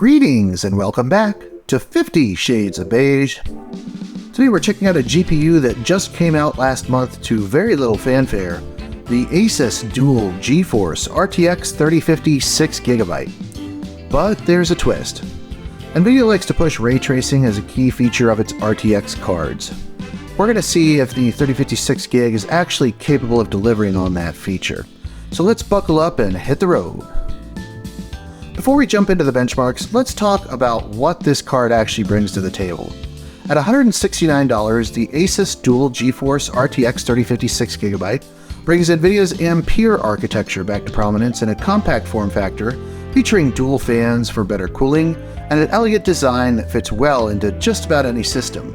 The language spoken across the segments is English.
Greetings and welcome back to 50 Shades of Beige. Today we're checking out a GPU that just came out last month to very little fanfare, the ASUS Dual GeForce RTX 3050 6GB. But there's a twist. NVIDIA likes to push ray tracing as a key feature of its RTX cards. We're going to see if the 3050 6GB is actually capable of delivering on that feature. So let's buckle up and hit the road. Before we jump into the benchmarks, let's talk about what this card actually brings to the table. At $169, the ASUS Dual GeForce RTX 3050 6GB brings NVIDIA's Ampere architecture back to prominence in a compact form factor featuring dual fans for better cooling and an elegant design that fits well into just about any system.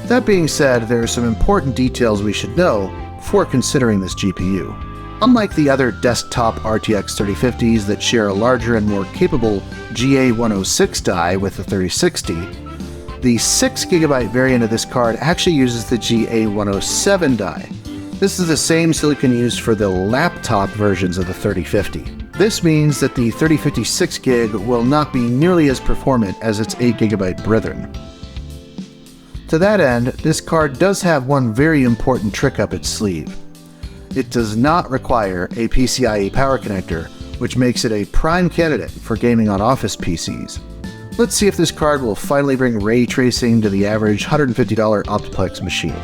That being said, there are some important details we should know before considering this GPU. Unlike the other desktop RTX 3050s that share a larger and more capable GA106 die with the 3060, the 6GB variant of this card actually uses the GA107 die. This is the same silicon used for the laptop versions of the 3050. This means that the 3050 6GB will not be nearly as performant as its 8GB brethren. To that end, this card does have one very important trick up its sleeve. It does not require a PCIe power connector, which makes it a prime candidate for gaming on Office PCs. Let's see if this card will finally bring ray tracing to the average $150 Optiplex machine.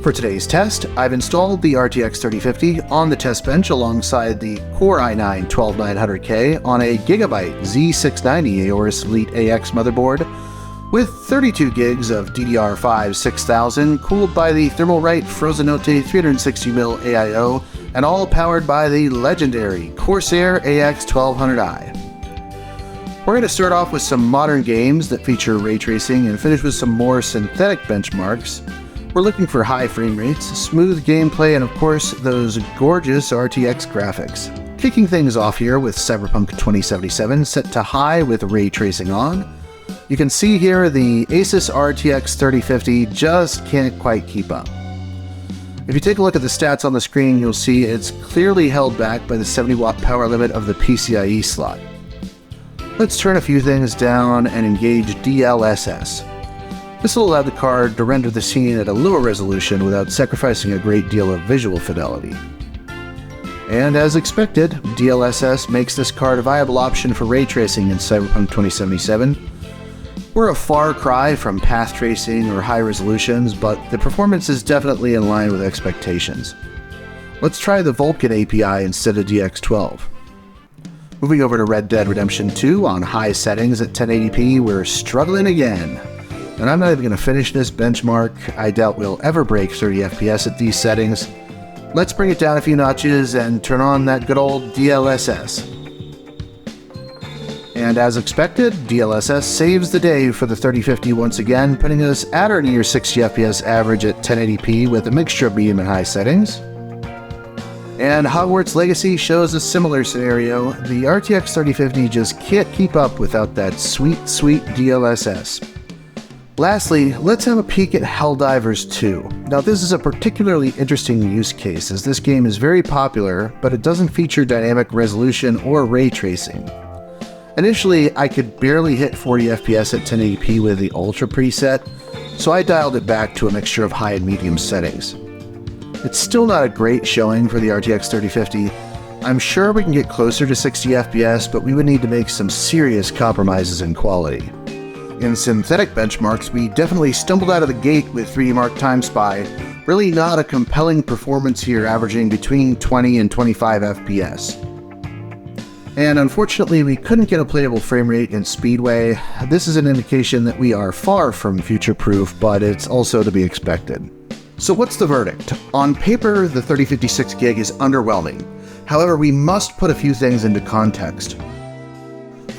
For today's test, I've installed the RTX 3050 on the test bench alongside the Core i9-12900K on a Gigabyte Z690 Aorus Elite AX motherboard with 32 gigs of DDR5 6000 cooled by the Thermalright Frozenote 360mm AIO and all powered by the legendary Corsair AX1200i. We're going to start off with some modern games that feature ray tracing and finish with some more synthetic benchmarks. We're looking for high frame rates, smooth gameplay, and of course those gorgeous RTX graphics. Kicking things off here with Cyberpunk 2077 set to high with ray tracing on. You can see here the ASUS RTX 3050 just can't quite keep up. If you take a look at the stats on the screen, you'll see it's clearly held back by the 70-watt power limit of the PCIe slot. Let's turn a few things down and engage DLSS. This will allow the card to render the scene at a lower resolution without sacrificing a great deal of visual fidelity. And as expected, DLSS makes this card a viable option for ray tracing in Cyberpunk 2077. We're a far cry from path tracing or high resolutions, but the performance is definitely in line with expectations. Let's try the Vulkan API instead of DX12. Moving over to Red Dead Redemption 2 on high settings at 1080p, we're struggling again. And I'm not even going to finish this benchmark. I doubt we'll ever break 30 FPS at these settings. Let's bring it down a few notches and turn on that good old DLSS. And as expected, DLSS saves the day for the 3050 once again, putting us at or near 60 FPS average at 1080p with a mixture of medium and high settings. And Hogwarts Legacy shows a similar scenario. The RTX 3050 just can't keep up without that sweet DLSS. Lastly, let's have a peek at Helldivers 2. Now this is a particularly interesting use case as this game is very popular, but it doesn't feature dynamic resolution or ray tracing. Initially, I could barely hit 40 FPS at 1080p with the Ultra preset, so I dialed it back to a mixture of high and medium settings. It's still not a great showing for the RTX 3050. I'm sure we can get closer to 60 FPS, but we would need to make some serious compromises in quality. In synthetic benchmarks, we definitely stumbled out of the gate with 3D Mark Time Spy. Really not a compelling performance here, averaging between 20 and 25 FPS. And unfortunately, we couldn't get a playable frame rate in Speedway. This is an indication that we are far from future-proof, but it's also to be expected. So what's the verdict? On paper, the 3050 6GB is underwhelming. However, we must put a few things into context.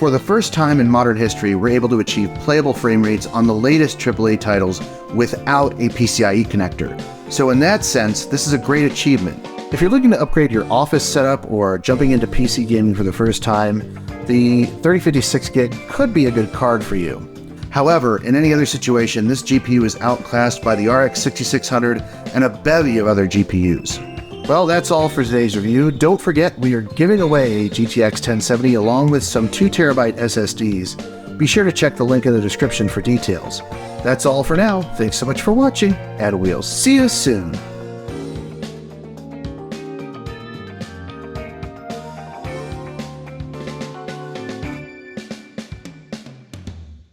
For the first time in modern history, we're able to achieve playable frame rates on the latest AAA titles without a PCIe connector. So in that sense, this is a great achievement. If you're looking to upgrade your office setup or jumping into PC gaming for the first time, the 3050 6GB could be a good card for you. However, in any other situation, this GPU is outclassed by the RX 6600 and a bevy of other GPUs. Well, that's all for today's review. Don't forget, we are giving away a GTX 1070 along with some 2TB SSDs. Be sure to check the link in the description for details. That's all for now. Thanks so much for watching, and we'll see you soon.